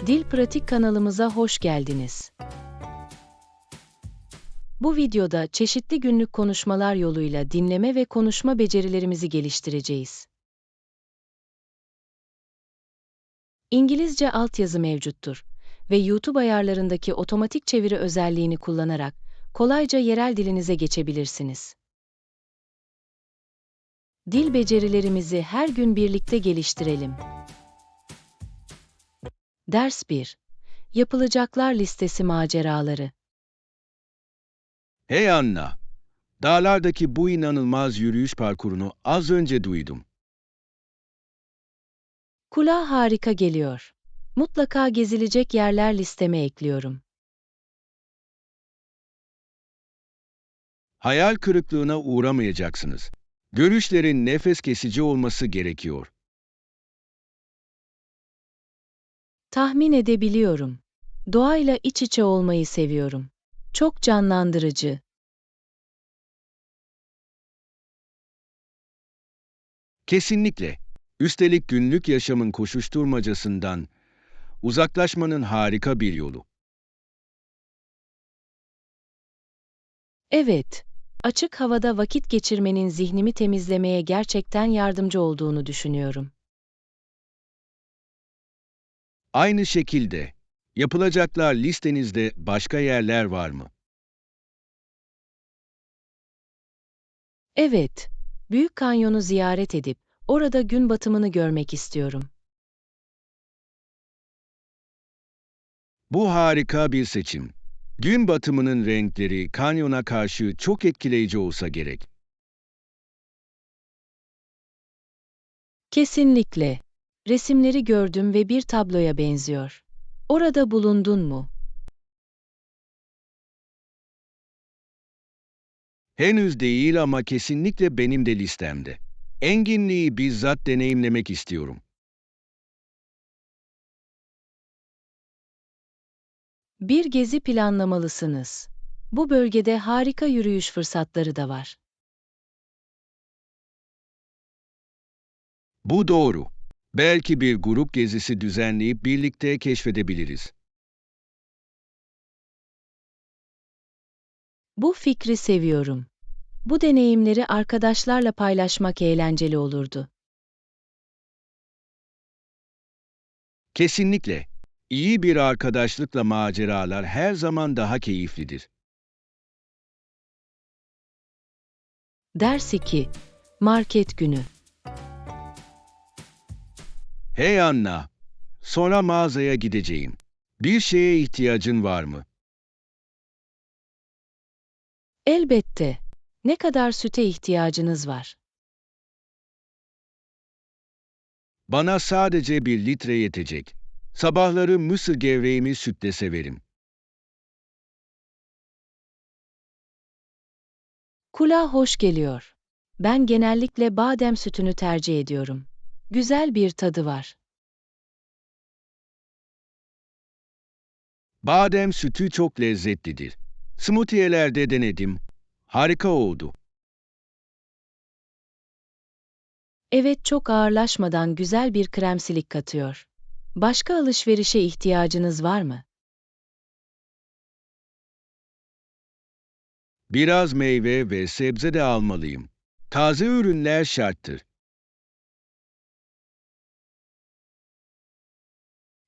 Dil Pratik kanalımıza hoş geldiniz. Bu videoda çeşitli günlük konuşmalar yoluyla dinleme ve konuşma becerilerimizi geliştireceğiz. İngilizce altyazı mevcuttur ve YouTube ayarlarındaki otomatik çeviri özelliğini kullanarak kolayca yerel dilinize geçebilirsiniz. Dil becerilerimizi her gün birlikte geliştirelim. Ders 1. Yapılacaklar listesi maceraları. Hey Anna, dağlardaki bu inanılmaz yürüyüş parkurunu az önce duydum. Kulağa harika geliyor. Mutlaka gezilecek yerler listeme ekliyorum. Hayal kırıklığına uğramayacaksınız. Görüşlerin nefes kesici olması gerekiyor. Tahmin edebiliyorum. Doğayla iç içe olmayı seviyorum. Çok canlandırıcı. Kesinlikle. Üstelik günlük yaşamın koşuşturmacasından uzaklaşmanın harika bir yolu. Evet, açık havada vakit geçirmenin zihnimi temizlemeye gerçekten yardımcı olduğunu düşünüyorum. Aynı şekilde, yapılacaklar listenizde başka yerler var mı? Evet, Büyük Kanyon'u ziyaret edip orada gün batımını görmek istiyorum. Bu harika bir seçim. Gün batımının renkleri kanyona karşı çok etkileyici olsa gerek. Kesinlikle. Resimleri gördüm ve bir tabloya benziyor. Orada bulundun mu? Henüz değil ama kesinlikle benim de listemde. Enginliği bizzat deneyimlemek istiyorum. Bir gezi planlamalısınız. Bu bölgede harika yürüyüş fırsatları da var. Bu doğru. Belki bir grup gezisi düzenleyip birlikte keşfedebiliriz. Bu fikri seviyorum. Bu deneyimleri arkadaşlarla paylaşmak eğlenceli olurdu. Kesinlikle. İyi bir arkadaşlıkla maceralar her zaman daha keyiflidir. Ders 2. Market günü. Hey Anna, sonra mağazaya gideceğim. Bir şeye ihtiyacın var mı? Elbette. Ne kadar süte ihtiyacınız var? Bana sadece 1 litre yetecek. Sabahları mısır gevreğimi sütle severim. Kulağa hoş geliyor. Ben genellikle badem sütünü tercih ediyorum. Güzel bir tadı var. Badem sütü çok lezzetlidir. Smoothie'lerde denedim. Harika oldu. Evet, çok ağırlaşmadan güzel bir kremsilik katıyor. Başka alışverişe ihtiyacınız var mı? Biraz meyve ve sebze de almalıyım. Taze ürünler şarttır.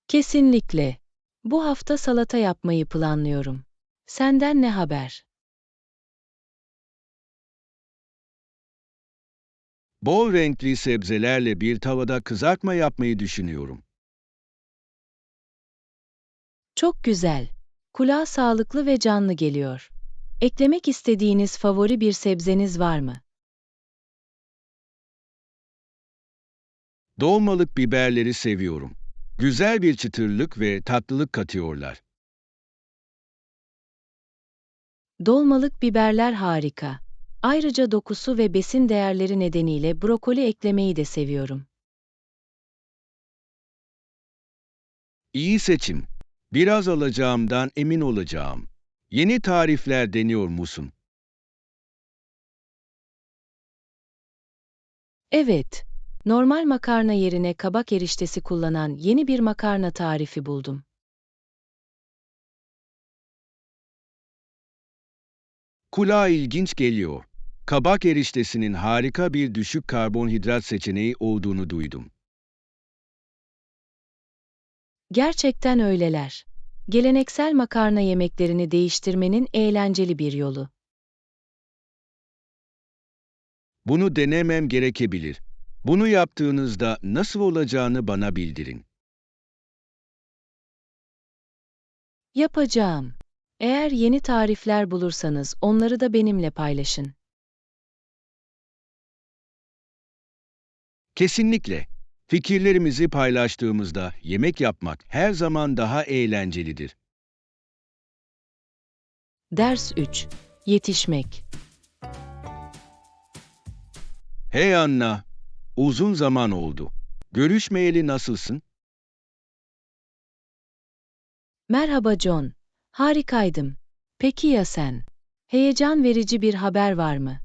Kesinlikle. Bu hafta salata yapmayı planlıyorum. Senden ne haber? Bol renkli sebzelerle bir tavada kızartma yapmayı düşünüyorum. Çok güzel. Kulağa sağlıklı ve canlı geliyor. Eklemek istediğiniz favori bir sebzeniz var mı? Dolmalık biberleri seviyorum. Güzel bir çıtırlık ve tatlılık katıyorlar. Dolmalık biberler harika. Ayrıca dokusu ve besin değerleri nedeniyle brokoli eklemeyi de seviyorum. İyi seçim. Biraz alacağımdan emin olacağım. Yeni tarifler deniyor musun? Evet, normal makarna yerine kabak eriştesi kullanan yeni bir makarna tarifi buldum. Kulağa ilginç geliyor. Kabak eriştesinin harika bir düşük karbonhidrat seçeneği olduğunu duydum. Gerçekten öyleler. Geleneksel makarna yemeklerini değiştirmenin eğlenceli bir yolu. Bunu denemem gerekebilir. Bunu yaptığınızda nasıl olacağını bana bildirin. Yapacağım. Eğer yeni tarifler bulursanız onları da benimle paylaşın. Kesinlikle. Fikirlerimizi paylaştığımızda yemek yapmak her zaman daha eğlencelidir. Ders 3. Yetişmek. Hey Anna, uzun zaman oldu. Görüşmeyeli nasılsın? Merhaba John. Harikaydım. Peki ya sen? Heyecan verici bir haber var mı?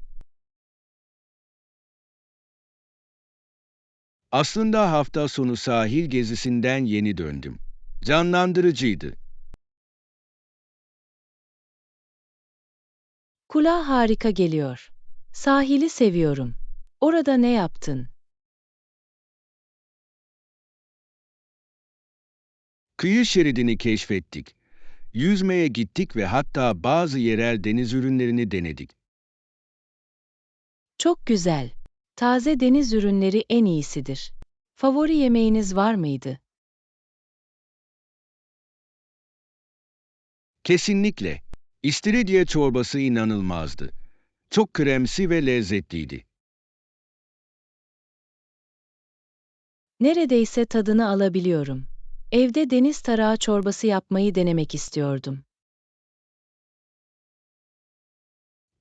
Aslında hafta sonu sahil gezisinden yeni döndüm. Canlandırıcıydı. Kulağa harika geliyor. Sahili seviyorum. Orada ne yaptın? Kıyı şeridini keşfettik. Yüzmeye gittik ve hatta bazı yerel deniz ürünlerini denedik. Çok güzel. Taze deniz ürünleri en iyisidir. Favori yemeğiniz var mıydı? Kesinlikle. İstiridye çorbası inanılmazdı. Çok kremsi ve lezzetliydi. Neredeyse tadını alabiliyorum. Evde deniz tarağı çorbası yapmayı denemek istiyordum.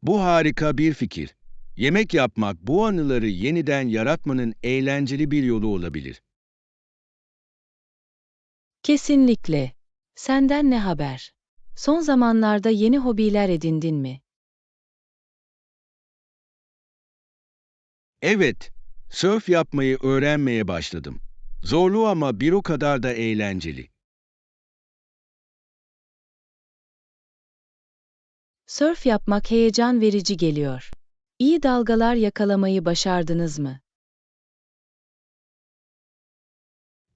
Bu harika bir fikir. Yemek yapmak bu anıları yeniden yaratmanın eğlenceli bir yolu olabilir. Kesinlikle. Senden ne haber? Son zamanlarda yeni hobiler edindin mi? Evet, sörf yapmayı öğrenmeye başladım. Zorlu ama bir o kadar da eğlenceli. Sörf yapmak heyecan verici geliyor. İyi dalgalar yakalamayı başardınız mı?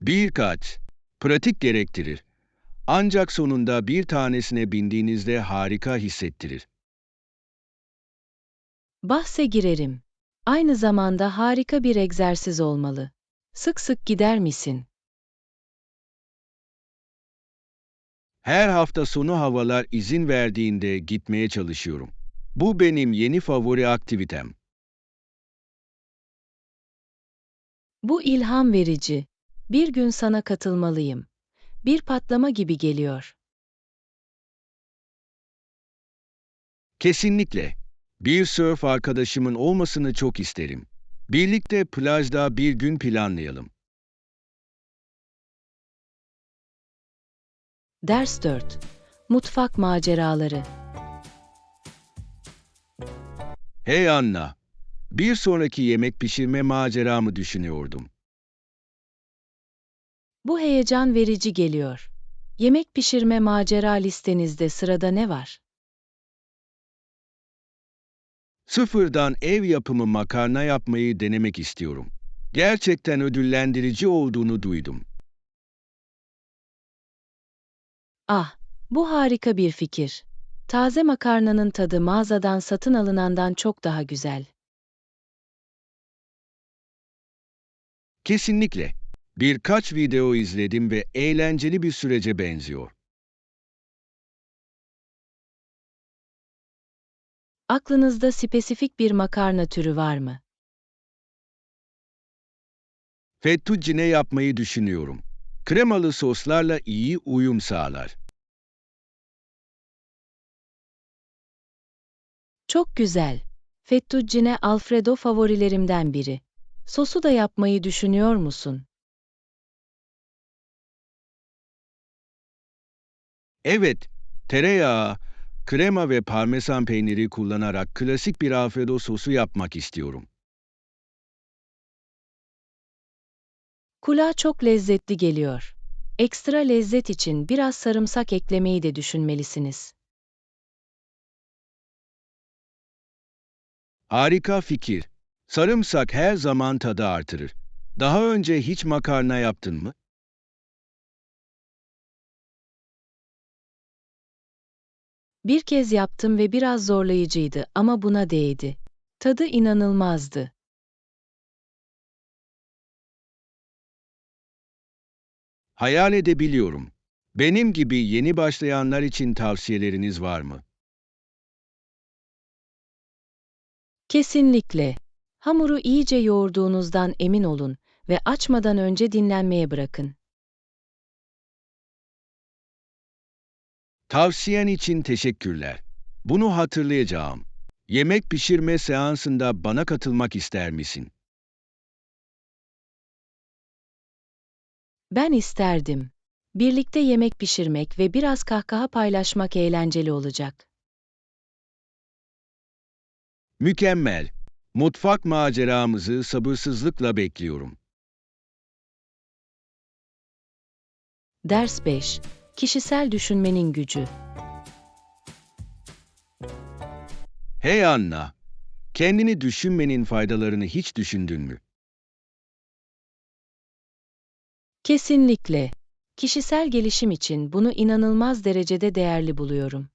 Birkaç, pratik gerektirir. Ancak sonunda bir tanesine bindiğinizde harika hissettirir. Bahse girerim. Aynı zamanda harika bir egzersiz olmalı. Sık sık gider misin? Her hafta sonu havalar izin verdiğinde gitmeye çalışıyorum. Bu benim yeni favori aktivitem. Bu ilham verici. Bir gün sana katılmalıyım. Bir patlama gibi geliyor. Kesinlikle. Bir sörf arkadaşımın olmasını çok isterim. Birlikte plajda bir gün planlayalım. Ders 4. Mutfak maceraları. Hey Anna, bir sonraki yemek pişirme maceramı düşünüyordum. Bu heyecan verici geliyor. Yemek pişirme macera listenizde sırada ne var? Sıfırdan ev yapımı makarna yapmayı denemek istiyorum. Gerçekten ödüllendirici olduğunu duydum. Ah, bu harika bir fikir. Taze makarnanın tadı mağazadan satın alınandan çok daha güzel. Kesinlikle. Birkaç video izledim ve eğlenceli bir sürece benziyor. Aklınızda spesifik bir makarna türü var mı? Fettuccine yapmayı düşünüyorum. Kremalı soslarla iyi uyum sağlar. Çok güzel. Fettuccine Alfredo favorilerimden biri. Sosu da yapmayı düşünüyor musun? Evet, tereyağı, krema ve parmesan peyniri kullanarak klasik bir Alfredo sosu yapmak istiyorum. Kulağa çok lezzetli geliyor. Ekstra lezzet için biraz sarımsak eklemeyi de düşünmelisiniz. Harika fikir. Sarımsak her zaman tadı artırır. Daha önce hiç makarna yaptın mı? Bir kez yaptım ve biraz zorlayıcıydı ama buna değdi. Tadı inanılmazdı. Hayal edebiliyorum. Benim gibi yeni başlayanlar için tavsiyeleriniz var mı? Kesinlikle. Hamuru iyice yoğurduğunuzdan emin olun ve açmadan önce dinlenmeye bırakın. Tavsiyen için teşekkürler. Bunu hatırlayacağım. Yemek pişirme seansında bana katılmak ister misin? Ben isterdim. Birlikte yemek pişirmek ve biraz kahkaha paylaşmak eğlenceli olacak. Mükemmel. Mutfak maceramızı sabırsızlıkla bekliyorum. Ders 5. Kişisel düşünmenin gücü. Hey Anna, kendini düşünmenin faydalarını hiç düşündün mü? Kesinlikle. Kişisel gelişim için bunu inanılmaz derecede değerli buluyorum.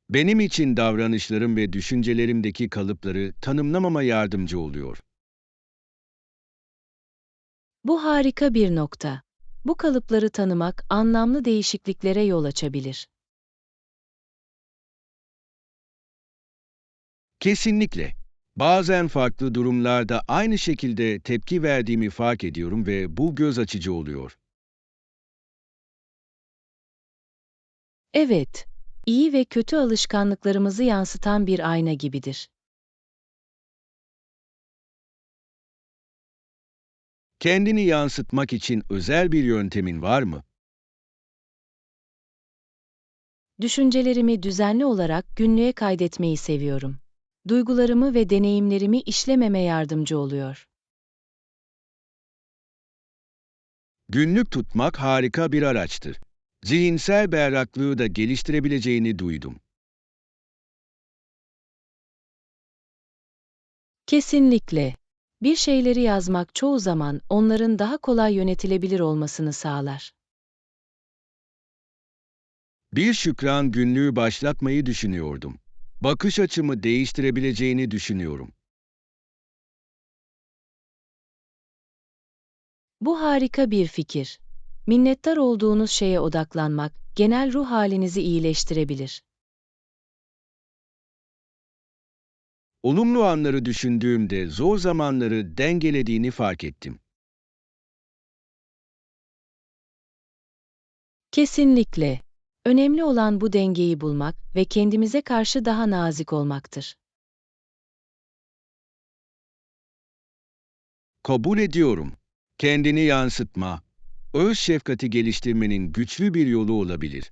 Benim için davranışlarım ve düşüncelerimdeki kalıpları tanımlamama yardımcı oluyor. Bu harika bir nokta. Bu kalıpları tanımak anlamlı değişikliklere yol açabilir. Kesinlikle. Bazen farklı durumlarda aynı şekilde tepki verdiğimi fark ediyorum ve bu göz açıcı oluyor. Evet, iyi ve kötü alışkanlıklarımızı yansıtan bir ayna gibidir. Kendini yansıtmak için özel bir yöntemin var mı? Düşüncelerimi düzenli olarak günlüğe kaydetmeyi seviyorum. Duygularımı ve deneyimlerimi işlememe yardımcı oluyor. Günlük tutmak harika bir araçtır. Zihinsel berraklığı da geliştirebileceğini duydum. Kesinlikle. Bir şeyleri yazmak çoğu zaman onların daha kolay yönetilebilir olmasını sağlar. Bir şükran günlüğü başlatmayı düşünüyordum. Bakış açımı değiştirebileceğini düşünüyorum. Bu harika bir fikir. Minnettar olduğunuz şeye odaklanmak, genel ruh halinizi iyileştirebilir. Olumlu anları düşündüğümde zor zamanları dengelediğini fark ettim. Kesinlikle. Önemli olan bu dengeyi bulmak ve kendimize karşı daha nazik olmaktır. Kabul ediyorum. Kendini yansıtma, öz şefkati geliştirmenin güçlü bir yolu olabilir.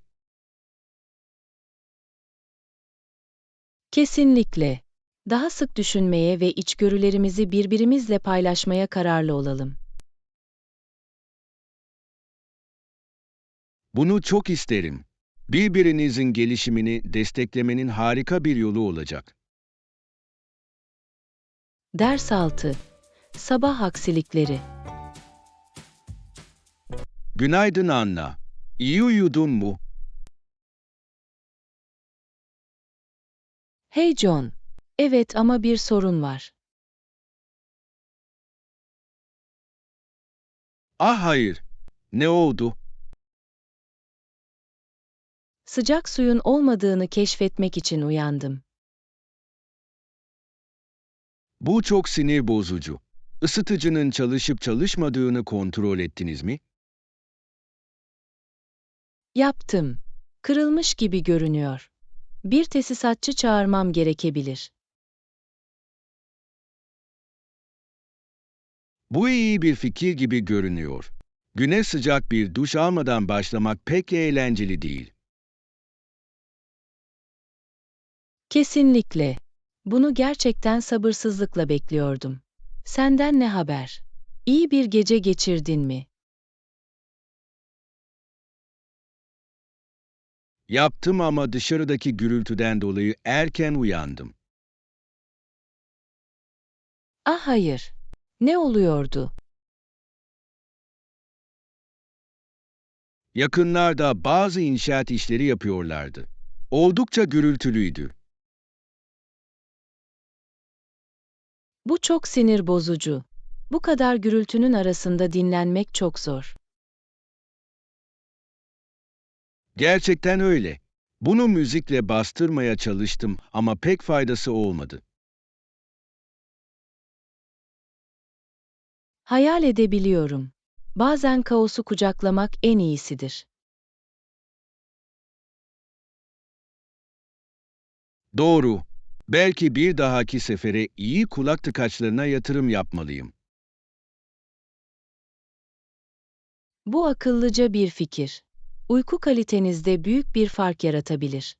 Kesinlikle. Daha sık düşünmeye ve içgörülerimizi birbirimizle paylaşmaya kararlı olalım. Bunu çok isterim. Birbirinizin gelişimini desteklemenin harika bir yolu olacak. Ders 6. Sabah aksilikleri. Günaydın Anna. İyi uyudun mu? Hey John. Evet ama bir sorun var. Ah hayır. Ne oldu? Sıcak suyun olmadığını keşfetmek için uyandım. Bu çok sinir bozucu. Isıtıcının çalışıp çalışmadığını kontrol ettiniz mi? Yaptım. Kırılmış gibi görünüyor. Bir tesisatçı çağırmam gerekebilir. Bu iyi bir fikir gibi görünüyor. Güne sıcak bir duş almadan başlamak pek eğlenceli değil. Kesinlikle. Bunu gerçekten sabırsızlıkla bekliyordum. Senden ne haber? İyi bir gece geçirdin mi? Yaptım ama dışarıdaki gürültüden dolayı erken uyandım. Ah hayır. Ne oluyordu? Yakınlarda bazı inşaat işleri yapıyorlardı. Oldukça gürültülüydü. Bu çok sinir bozucu. Bu kadar gürültünün arasında dinlenmek çok zor. Gerçekten öyle. Bunu müzikle bastırmaya çalıştım ama pek faydası olmadı. Hayal edebiliyorum. Bazen kaosu kucaklamak en iyisidir. Doğru. Belki bir dahaki sefere iyi kulak tıkaçlarına yatırım yapmalıyım. Bu akıllıca bir fikir. Uyku kalitenizde büyük bir fark yaratabilir.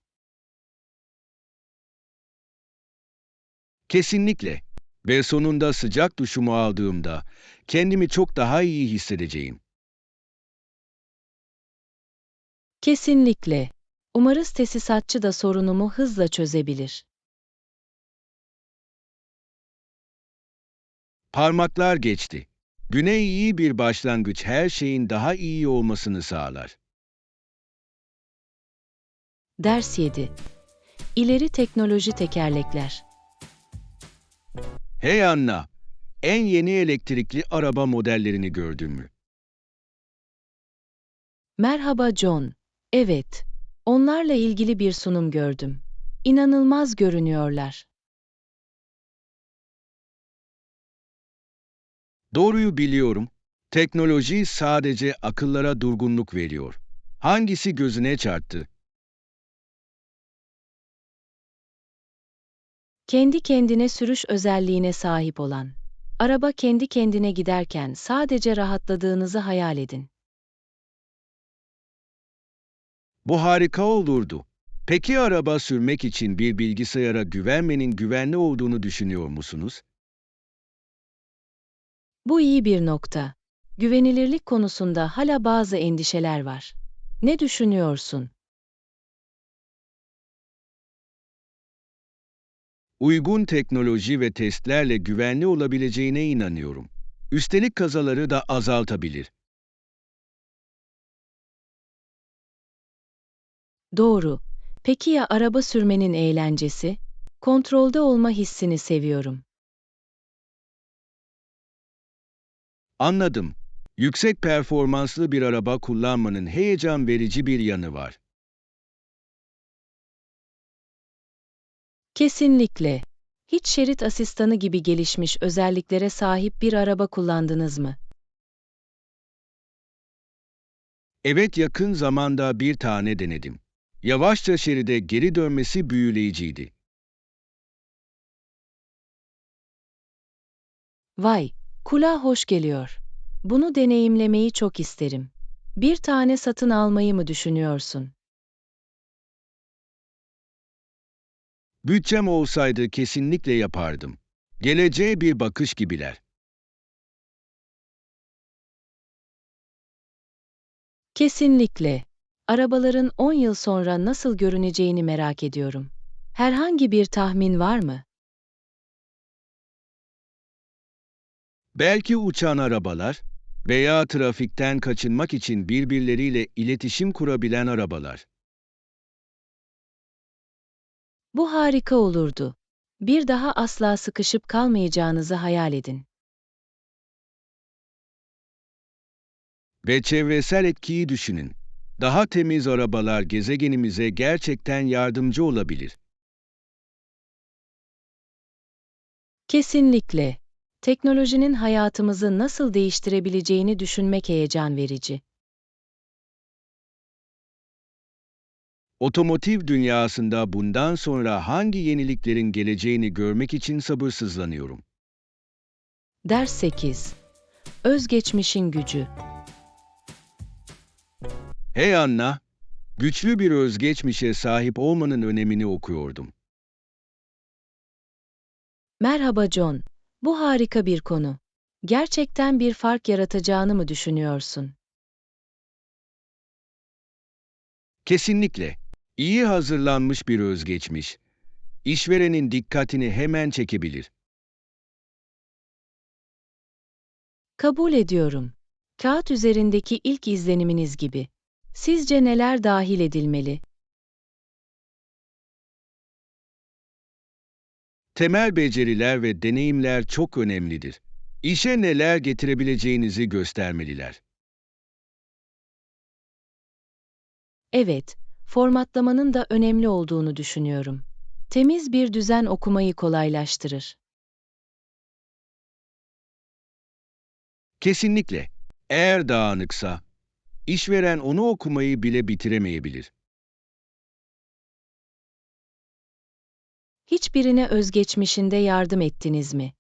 Kesinlikle. Ve sonunda sıcak duşumu aldığımda kendimi çok daha iyi hissedeceğim. Kesinlikle. Umarız tesisatçı da sorunumu hızla çözebilir. Parmaklar geçti. Güne iyi bir başlangıç her şeyin daha iyi olmasını sağlar. Ders 7. İleri teknoloji tekerlekler. Hey Anna, en yeni elektrikli araba modellerini gördün mü? Merhaba John. Evet. Onlarla ilgili bir sunum gördüm. İnanılmaz görünüyorlar. Doğruyu biliyorum. Teknoloji sadece akıllara durgunluk veriyor. Hangisi gözüne çarptı? Kendi kendine sürüş özelliğine sahip olan. Araba kendi kendine giderken sadece rahatladığınızı hayal edin. Bu harika olurdu. Peki araba sürmek için bir bilgisayara güvenmenin güvenli olduğunu düşünüyor musunuz? Bu iyi bir nokta. Güvenilirlik konusunda hala bazı endişeler var. Ne düşünüyorsun? Uygun teknoloji ve testlerle güvenli olabileceğine inanıyorum. Üstelik kazaları da azaltabilir. Doğru. Peki ya araba sürmenin eğlencesi? Kontrolde olma hissini seviyorum. Anladım. Yüksek performanslı bir araba kullanmanın heyecan verici bir yanı var. Kesinlikle. Hiç şerit asistanı gibi gelişmiş özelliklere sahip bir araba kullandınız mı? Evet, yakın zamanda bir tane denedim. Yavaşça şeride geri dönmesi büyüleyiciydi. Vay, kulağa hoş geliyor. Bunu deneyimlemeyi çok isterim. Bir tane satın almayı mı düşünüyorsun? Bütçem olsaydı kesinlikle yapardım. Geleceğe bir bakış gibiler. Kesinlikle. Arabaların 10 yıl sonra nasıl görüneceğini merak ediyorum. Herhangi bir tahmin var mı? Belki uçan arabalar veya trafikten kaçınmak için birbirleriyle iletişim kurabilen arabalar. Bu harika olurdu. Bir daha asla sıkışıp kalmayacağınızı hayal edin. Ve çevresel etkiyi düşünün. Daha temiz arabalar gezegenimize gerçekten yardımcı olabilir. Kesinlikle. Teknolojinin hayatımızı nasıl değiştirebileceğini düşünmek heyecan verici. Otomotiv dünyasında bundan sonra hangi yeniliklerin geleceğini görmek için sabırsızlanıyorum. Ders 8. Özgeçmişin gücü. Hey Anna, güçlü bir özgeçmişe sahip olmanın önemini okuyordum. Merhaba John. Bu harika bir konu. Gerçekten bir fark yaratacağını mı düşünüyorsun? Kesinlikle. İyi hazırlanmış bir özgeçmiş, işverenin dikkatini hemen çekebilir. Kabul ediyorum. Kağıt üzerindeki ilk izleniminiz gibi. Sizce neler dahil edilmeli? Temel beceriler ve deneyimler çok önemlidir. İşe neler getirebileceğinizi göstermeliler. Evet, formatlamanın da önemli olduğunu düşünüyorum. Temiz bir düzen okumayı kolaylaştırır. Kesinlikle. Eğer dağınıksa, işveren onu okumayı bile bitiremeyebilir. Hiçbirine özgeçmişinde yardım ettiniz mi?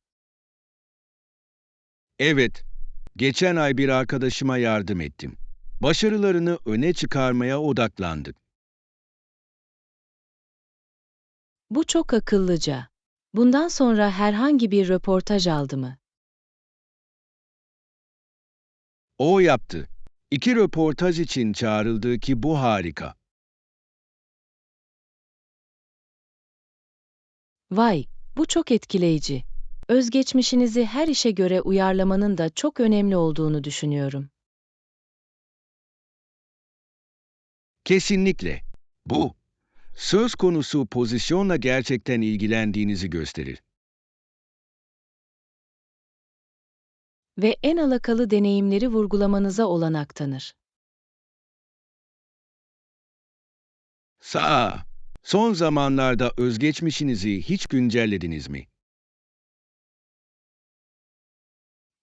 Evet, geçen ay bir arkadaşıma yardım ettim. Başarılarını öne çıkarmaya odaklandık. Bu çok akıllıca. Bundan sonra herhangi bir röportaj aldı mı? O yaptı. 2 röportaj için çağrıldı ki bu harika. Vay, bu çok etkileyici. Özgeçmişinizi her işe göre uyarlamanın da çok önemli olduğunu düşünüyorum. Kesinlikle. Bu, söz konusu pozisyonla gerçekten ilgilendiğinizi gösterir. Ve en alakalı deneyimleri vurgulamanıza olanak tanır. Sağ. Son zamanlarda özgeçmişinizi hiç güncellediniz mi?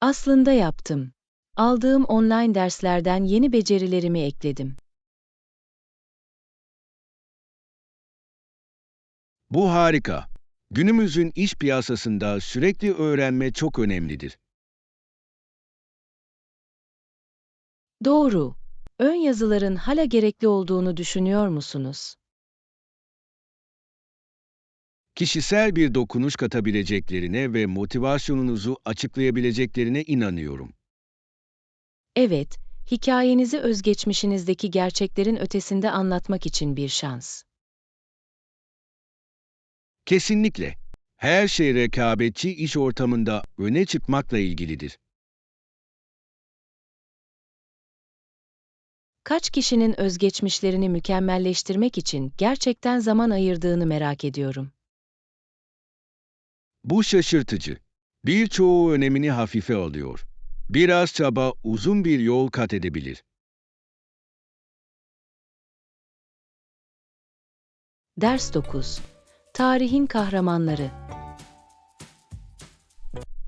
Aslında yaptım. Aldığım online derslerden yeni becerilerimi ekledim. Bu harika. Günümüzün iş piyasasında sürekli öğrenme çok önemlidir. Doğru. Ön yazıların hala gerekli olduğunu düşünüyor musunuz? Kişisel bir dokunuş katabileceklerine ve motivasyonunuzu açıklayabileceklerine inanıyorum. Evet, hikayenizi özgeçmişinizdeki gerçeklerin ötesinde anlatmak için bir şans. Kesinlikle. Her şey rekabetçi iş ortamında öne çıkmakla ilgilidir. Kaç kişinin özgeçmişlerini mükemmelleştirmek için gerçekten zaman ayırdığını merak ediyorum. Bu şaşırtıcı. Birçoğu önemini hafife alıyor. Biraz çaba uzun bir yol kat edebilir. Ders 9. Tarihin kahramanları.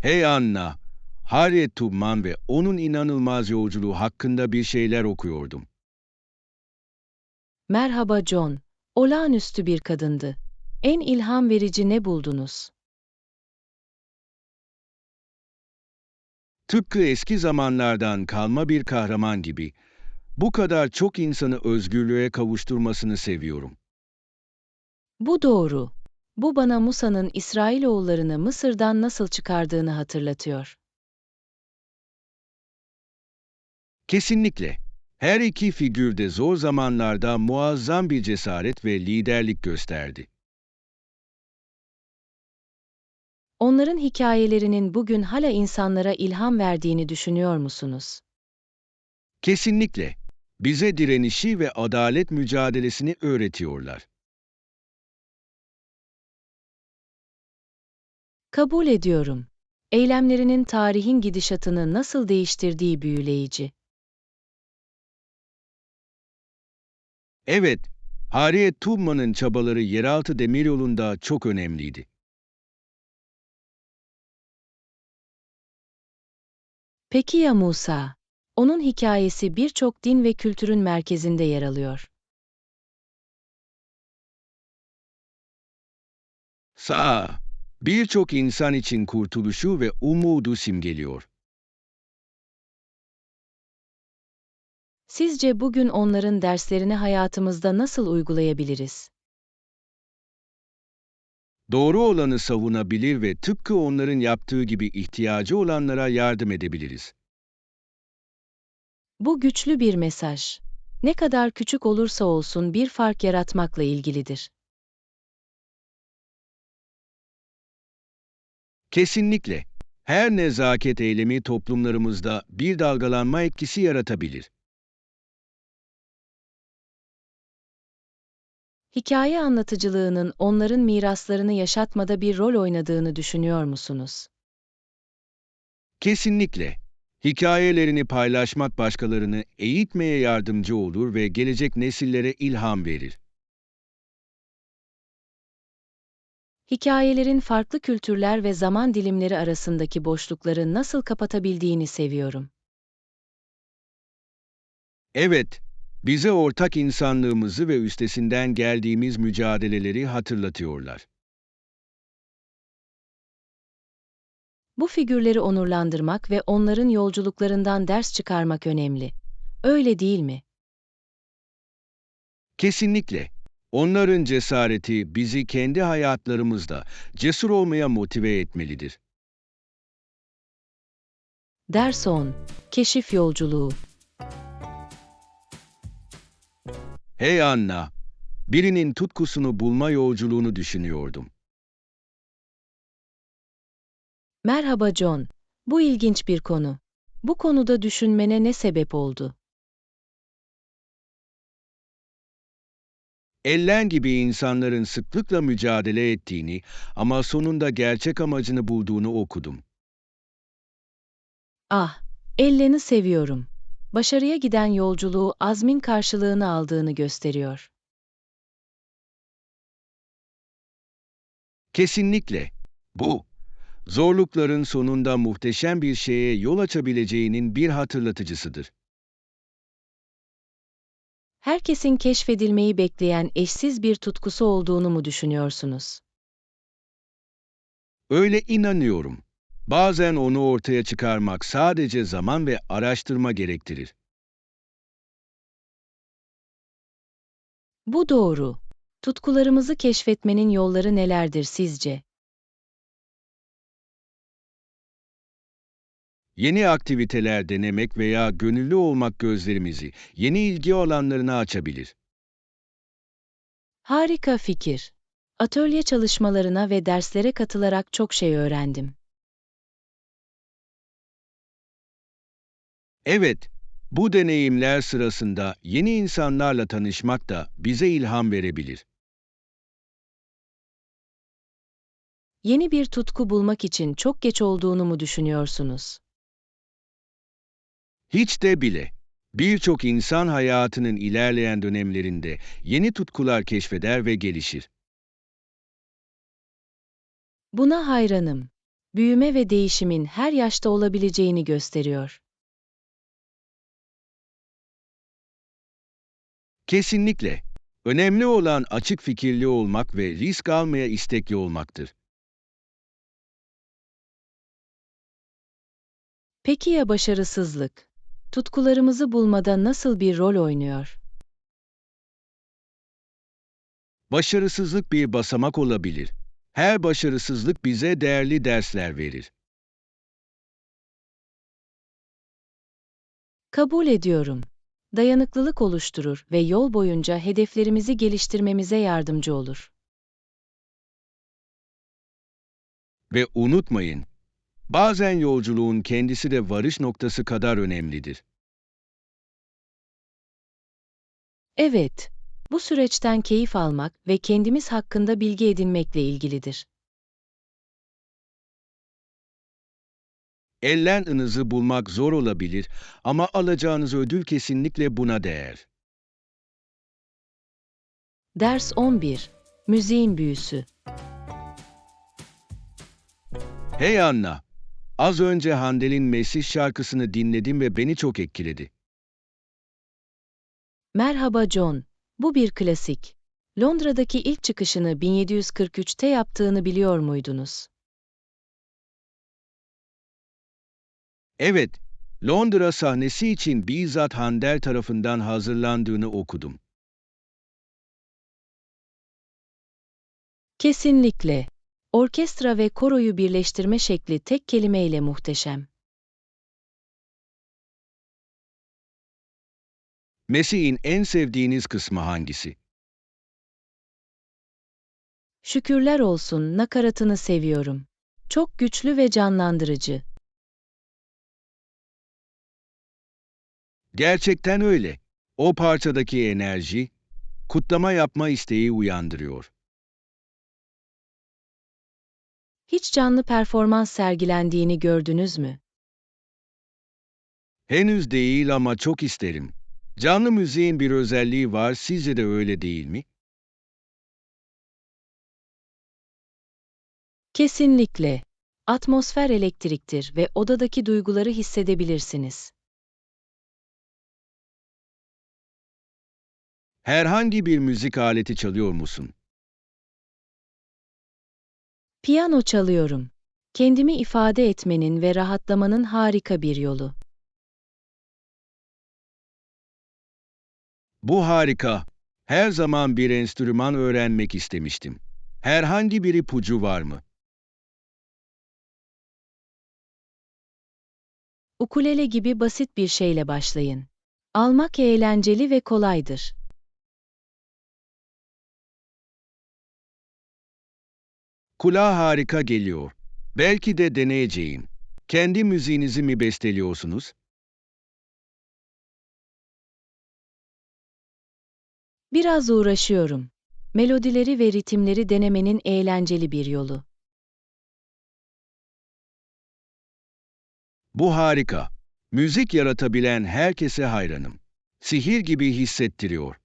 Hey Anna, Harriet Tubman ve onun inanılmaz yolculuğu hakkında bir şeyler okuyordum. Merhaba John. Olağanüstü bir kadındı. En ilham verici ne buldunuz? Tıpkı eski zamanlardan kalma bir kahraman gibi, bu kadar çok insanı özgürlüğe kavuşturmasını seviyorum. Bu doğru. Bu bana Musa'nın İsrailoğullarını Mısır'dan nasıl çıkardığını hatırlatıyor. Kesinlikle. Her iki figür de zor zamanlarda muazzam bir cesaret ve liderlik gösterdi. Onların hikayelerinin bugün hala insanlara ilham verdiğini düşünüyor musunuz? Kesinlikle. Bize direnişi ve adalet mücadelesini öğretiyorlar. Kabul ediyorum. Eylemlerinin tarihin gidişatını nasıl değiştirdiği büyüleyici. Evet, Harriet Tubman'ın çabaları yeraltı demiryolunda çok önemliydi. Peki ya Musa? Onun hikayesi birçok din ve kültürün merkezinde yer alıyor. Sağ, birçok insan için kurtuluşu ve umudu simgeliyor. Sizce bugün onların derslerini hayatımızda nasıl uygulayabiliriz? Doğru olanı savunabilir ve tıpkı onların yaptığı gibi ihtiyacı olanlara yardım edebiliriz. Bu güçlü bir mesaj. Ne kadar küçük olursa olsun bir fark yaratmakla ilgilidir. Kesinlikle. Her nezaket eylemi toplumlarımızda bir dalgalanma etkisi yaratabilir. Hikaye anlatıcılığının onların miraslarını yaşatmada bir rol oynadığını düşünüyor musunuz? Kesinlikle. Hikayelerini paylaşmak başkalarını eğitmeye yardımcı olur ve gelecek nesillere ilham verir. Hikayelerin farklı kültürler ve zaman dilimleri arasındaki boşlukları nasıl kapatabildiğini seviyorum. Evet, bize ortak insanlığımızı ve üstesinden geldiğimiz mücadeleleri hatırlatıyorlar. Bu figürleri onurlandırmak ve onların yolculuklarından ders çıkarmak önemli. Öyle değil mi? Kesinlikle. Onların cesareti bizi kendi hayatlarımızda cesur olmaya motive etmelidir. Ders 10. Keşif yolculuğu. Hey Anna, birinin tutkusunu bulma yolculuğunu düşünüyordum. Merhaba John. Bu ilginç bir konu. Bu konuda düşünmene ne sebep oldu? Ellen gibi insanların sıklıkla mücadele ettiğini ama sonunda gerçek amacını bulduğunu okudum. Ah, Ellen'i seviyorum. Başarıya giden yolculuğu azmin karşılığını aldığını gösteriyor. Kesinlikle. Bu, zorlukların sonunda muhteşem bir şeye yol açabileceğinin bir hatırlatıcısıdır. Herkesin keşfedilmeyi bekleyen eşsiz bir tutkusu olduğunu mu düşünüyorsunuz? Öyle inanıyorum. Bazen onu ortaya çıkarmak sadece zaman ve araştırma gerektirir. Bu doğru. Tutkularımızı keşfetmenin yolları nelerdir sizce? Yeni aktiviteler denemek veya gönüllü olmak gözlerimizi yeni ilgi alanlarına açabilir. Harika fikir. Atölye çalışmalarına ve derslere katılarak çok şey öğrendim. Evet, bu deneyimler sırasında yeni insanlarla tanışmak da bize ilham verebilir. Yeni bir tutku bulmak için çok geç olduğunu mu düşünüyorsunuz? Hiç de bile. Birçok insan hayatının ilerleyen dönemlerinde yeni tutkular keşfeder ve gelişir. Buna hayranım. Büyüme ve değişimin her yaşta olabileceğini gösteriyor. Kesinlikle. Önemli olan açık fikirli olmak ve risk almaya istekli olmaktır. Peki ya başarısızlık? Tutkularımızı bulmada nasıl bir rol oynuyor? Başarısızlık bir basamak olabilir. Her başarısızlık bize değerli dersler verir. Kabul ediyorum. Dayanıklılık oluşturur ve yol boyunca hedeflerimizi geliştirmemize yardımcı olur. Ve unutmayın, bazen yolculuğun kendisi de varış noktası kadar önemlidir. Evet, bu süreçten keyif almak ve kendimiz hakkında bilgi edinmekle ilgilidir. Ellen ınızı bulmak zor olabilir ama alacağınız ödül kesinlikle buna değer. Ders 11. Müziğin büyüsü. Hey Anna, az önce Handel'in Mesih şarkısını dinledim ve beni çok etkiledi. Merhaba John. Bu bir klasik. Londra'daki ilk çıkışını 1743'te yaptığını biliyor muydunuz? Evet, Londra sahnesi için bizzat Handel tarafından hazırlandığını okudum. Kesinlikle. Orkestra ve koroyu birleştirme şekli tek kelimeyle muhteşem. Mesih'in en sevdiğiniz kısmı hangisi? Şükürler olsun, nakaratını seviyorum. Çok güçlü ve canlandırıcı. Gerçekten öyle. O parçadaki enerji, kutlama yapma isteği uyandırıyor. Hiç canlı performans sergilendiğini gördünüz mü? Henüz değil ama çok isterim. Canlı müziğin bir özelliği var, sizce de öyle değil mi? Kesinlikle. Atmosfer elektriktir ve odadaki duyguları hissedebilirsiniz. Herhangi bir müzik aleti çalıyor musun? Piyano çalıyorum. Kendimi ifade etmenin ve rahatlamanın harika bir yolu. Bu harika. Her zaman bir enstrüman öğrenmek istemiştim. Herhangi bir ipucu var mı? Ukulele gibi basit bir şeyle başlayın. Almak eğlenceli ve kolaydır. Kulağa harika geliyor. Belki de deneyeceğim. Kendi müziğinizi mi besteliyorsunuz? Biraz uğraşıyorum. Melodileri ve ritimleri denemenin eğlenceli bir yolu. Bu harika. Müzik yaratabilen herkese hayranım. Sihir gibi hissettiriyor.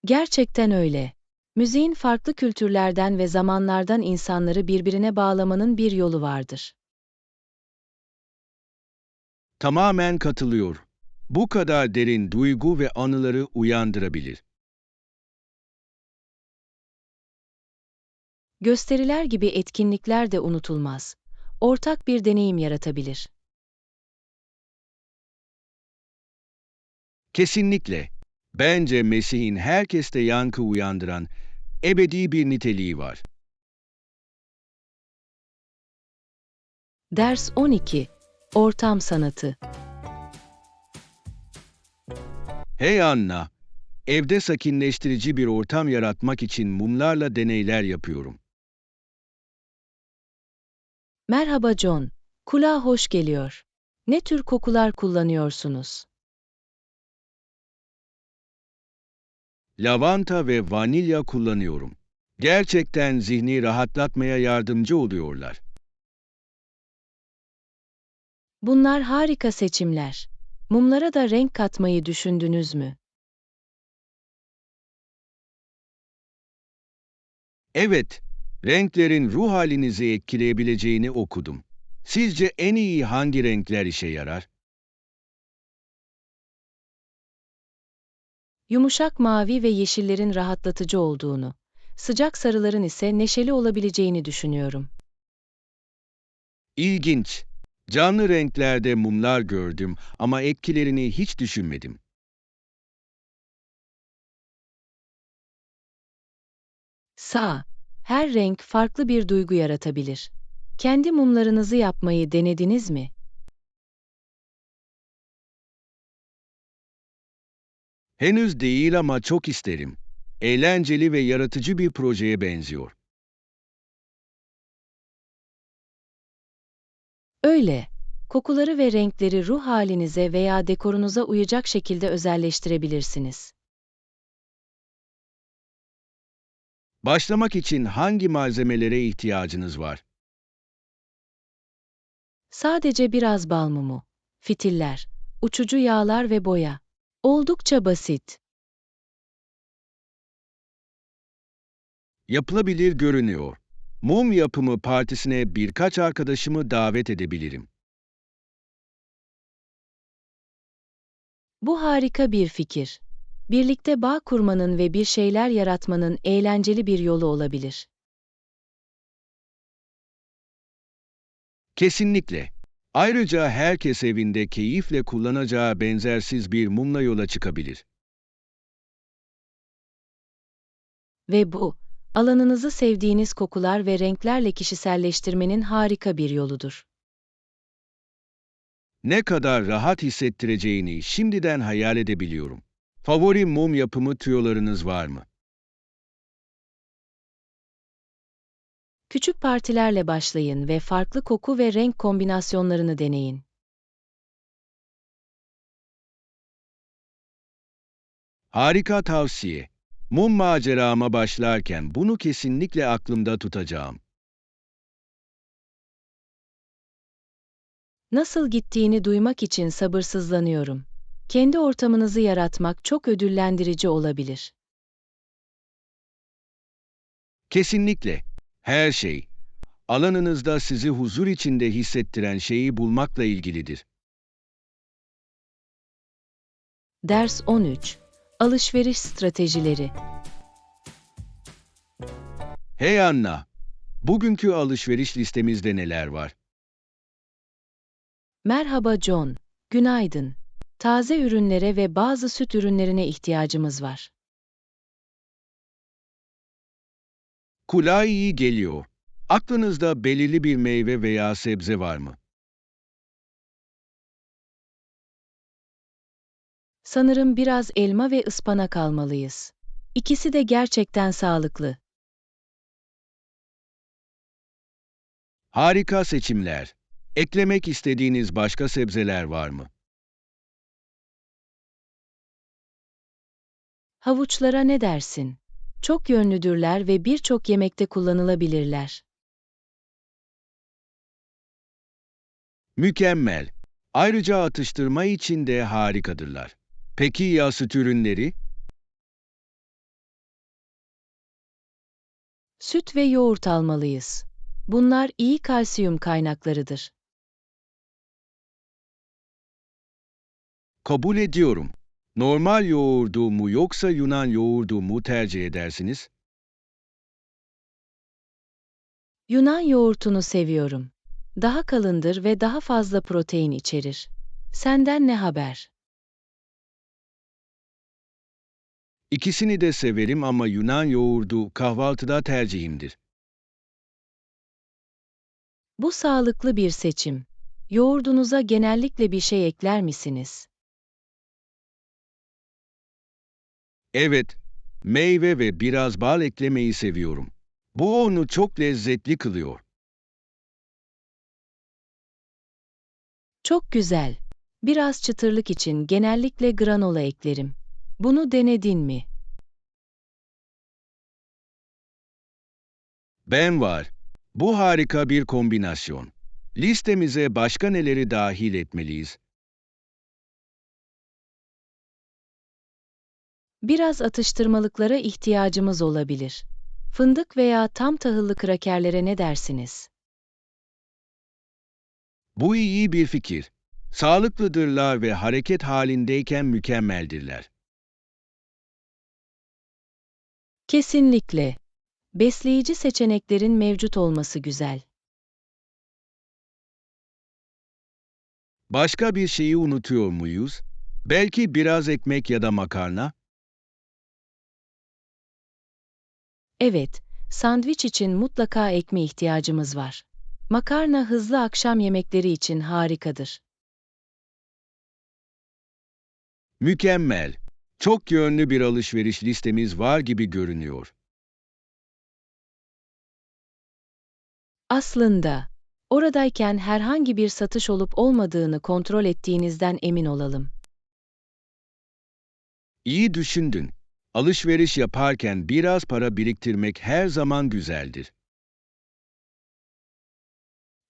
Gerçekten öyle. Müziğin farklı kültürlerden ve zamanlardan insanları birbirine bağlamanın bir yolu vardır. Tamamen katılıyor. Bu kadar derin duygu ve anıları uyandırabilir. Gösteriler gibi etkinlikler de unutulmaz. Ortak bir deneyim yaratabilir. Kesinlikle. Bence Mesih'in herkeste yankı uyandıran ebedi bir niteliği var. Ders 12. Ortam sanatı. Hey Anna, evde sakinleştirici bir ortam yaratmak için mumlarla deneyler yapıyorum. Merhaba John. Kulağa hoş geliyor. Ne tür kokular kullanıyorsunuz? Lavanta ve vanilya kullanıyorum. Gerçekten zihni rahatlatmaya yardımcı oluyorlar. Bunlar harika seçimler. Mumlara da renk katmayı düşündünüz mü? Evet, renklerin ruh halinizi etkileyebileceğini okudum. Sizce en iyi hangi renkler işe yarar? Yumuşak mavi ve yeşillerin rahatlatıcı olduğunu, sıcak sarıların ise neşeli olabileceğini düşünüyorum. İlginç. Canlı renklerde mumlar gördüm ama etkilerini hiç düşünmedim. Sağ. Her renk farklı bir duygu yaratabilir. Kendi mumlarınızı yapmayı denediniz mi? Henüz değil ama çok isterim. Eğlenceli ve yaratıcı bir projeye benziyor. Öyle. Kokuları ve renkleri ruh halinize veya dekorunuza uyacak şekilde özelleştirebilirsiniz. Başlamak için hangi malzemelere ihtiyacınız var? Sadece biraz bal mumu, fitiller, uçucu yağlar ve boya. Oldukça basit. Yapılabilir görünüyor. Mum yapımı partisine birkaç arkadaşımı davet edebilirim. Bu harika bir fikir. Birlikte bağ kurmanın ve bir şeyler yaratmanın eğlenceli bir yolu olabilir. Kesinlikle. Ayrıca herkes evinde keyifle kullanacağı benzersiz bir mumla yola çıkabilir. Ve bu, alanınızı sevdiğiniz kokular ve renklerle kişiselleştirmenin harika bir yoludur. Ne kadar rahat hissettireceğini şimdiden hayal edebiliyorum. Favori mum yapımı tüyolarınız var mı? Küçük partilerle başlayın ve farklı koku ve renk kombinasyonlarını deneyin. Harika tavsiye. Mum macerama başlarken bunu kesinlikle aklımda tutacağım. Nasıl gittiğini duymak için sabırsızlanıyorum. Kendi ortamınızı yaratmak çok ödüllendirici olabilir. Kesinlikle. Her şey, alanınızda sizi huzur içinde hissettiren şeyi bulmakla ilgilidir. Ders 13. Alışveriş stratejileri. Hey Anna, bugünkü alışveriş listemizde neler var? Merhaba John. Günaydın. Taze ürünlere ve bazı süt ürünlerine ihtiyacımız var. Kulağa iyi geliyor. Aklınızda belirli bir meyve veya sebze var mı? Sanırım biraz elma ve ıspanak almalıyız. İkisi de gerçekten sağlıklı. Harika seçimler. Eklemek istediğiniz başka sebzeler var mı? Havuçlara ne dersin? Çok yönlüdürler ve birçok yemekte kullanılabilirler. Mükemmel. Ayrıca atıştırma için de harikadırlar. Peki ya süt ürünleri? Süt ve yoğurt almalıyız. Bunlar iyi kalsiyum kaynaklarıdır. Kabul ediyorum. Normal yoğurdu mu yoksa Yunan yoğurdu mu tercih edersiniz? Yunan yoğurtunu seviyorum. Daha kalındır ve daha fazla protein içerir. Senden ne haber? İkisini de severim ama Yunan yoğurdu kahvaltıda tercihimdir. Bu sağlıklı bir seçim. Yoğurdunuza genellikle bir şey ekler misiniz? Evet, meyve ve biraz bal eklemeyi seviyorum. Bu onu çok lezzetli kılıyor. Çok güzel. Biraz çıtırlık için genellikle granola eklerim. Bunu denedin mi? Ben var. Bu harika bir kombinasyon. Listemize başka neleri dahil etmeliyiz? Biraz atıştırmalıklara ihtiyacımız olabilir. Fındık veya tam tahıllı krakerlere ne dersiniz? Bu iyi bir fikir. Sağlıklıdırlar ve hareket halindeyken mükemmeldirler. Kesinlikle. Besleyici seçeneklerin mevcut olması güzel. Başka bir şeyi unutuyor muyuz? Belki biraz ekmek ya da makarna? Evet, sandviç için mutlaka ekmeğe ihtiyacımız var. Makarna hızlı akşam yemekleri için harikadır. Mükemmel. Çok yönlü bir alışveriş listemiz var gibi görünüyor. Aslında, oradayken herhangi bir satış olup olmadığını kontrol ettiğinizden emin olalım. İyi düşündün. Alışveriş yaparken biraz para biriktirmek her zaman güzeldir.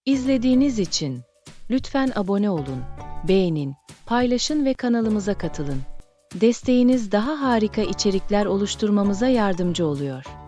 İzlediğiniz için lütfen abone olun, beğenin, paylaşın ve kanalımıza katılın. Desteğiniz daha harika içerikler oluşturmamıza yardımcı oluyor.